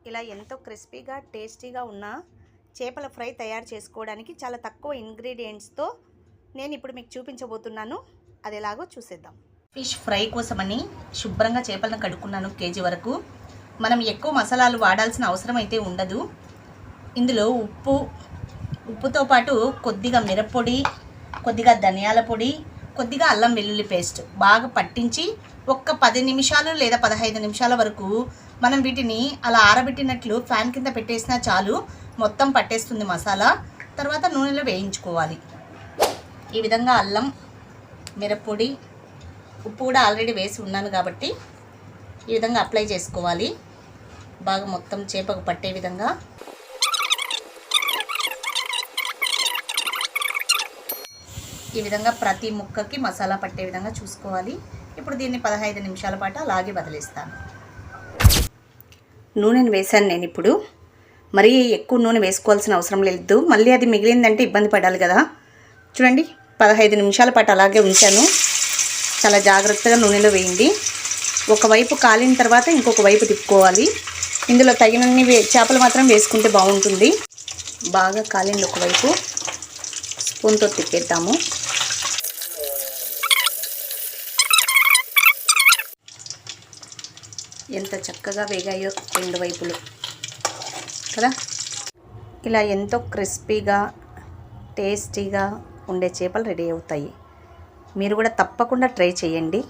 ఇలా ఎంతో క్రిస్పీగా టేస్టీగా ఉన్న చేపల ఫ్రై తయారు చేసుకోవడానికి చాలా తక్కువ ఇంగ్రీడియంట్స్తో నేను ఇప్పుడు మీకు చూపించబోతున్నాను. అది ఎలాగో చూసేద్దాం. ఫిష్ ఫ్రై కోసమని శుభ్రంగా చేపలను కడుక్కున్నాను. కేజీ వరకు. మనం ఎక్కువ మసాలాలు వాడాల్సిన అవసరం అయితే ఉండదు. ఇందులో ఉప్పుతో పాటు కొద్దిగా మిరప్పొడి, కొద్దిగా ధనియాల పొడి, కొద్దిగా అల్లం వెల్లుల్లి పేస్ట్ బాగా పట్టించి ఒక్క 10 నిమిషాలు లేదా 15 నిమిషాల వరకు మనం వీటిని అలా ఆరబెట్టినట్లు ఫ్యాన్ కింద పెట్టేసినా చాలు, మొత్తం పట్టేస్తుంది మసాలా. తర్వాత నూనెలో వేయించుకోవాలి. ఈ విధంగా అల్లం, మిరప్పొడి, ఉప్పు కూడా ఆల్రెడీ వేసి ఉన్నాను కాబట్టి ఈ విధంగా అప్లై చేసుకోవాలి. బాగా మొత్తం చేపకు పట్టే విధంగా. ఈ విధంగా ప్రతి ముక్కకి మసాలా పట్టే విధంగా చూసుకోవాలి. ఇప్పుడు దీన్ని 15 నిమిషాల పాటు అలాగే వదిలేస్తాను. నూనెను వేసాను నేను. ఇప్పుడు మరీ ఎక్కువ నూనె వేసుకోవాల్సిన అవసరం లేదు. మళ్ళీ అది మిగిలిందంటే ఇబ్బంది పడాలి కదా. చూడండి, 15 నిమిషాల పాటు అలాగే ఉంచాను. చాలా జాగ్రత్తగా నూనెలో వేయండి. ఒకవైపు కాలిన తర్వాత ఇంకొక వైపు తిప్పుకోవాలి. ఇందులో తగినన్ని చేపలు మాత్రం వేసుకుంటే బాగుంటుంది. బాగా కాలింది ఒకవైపు, స్పూన్తో తిప్పేద్దాము. ఎంత చక్కగా వేగాయో రెండు వైపులు కదా. ఇలా ఎంతో క్రిస్పీగా టేస్టీగా ఉండే చేపలు రెడీ అవుతాయి. మీరు కూడా తప్పకుండా ట్రై చేయండి.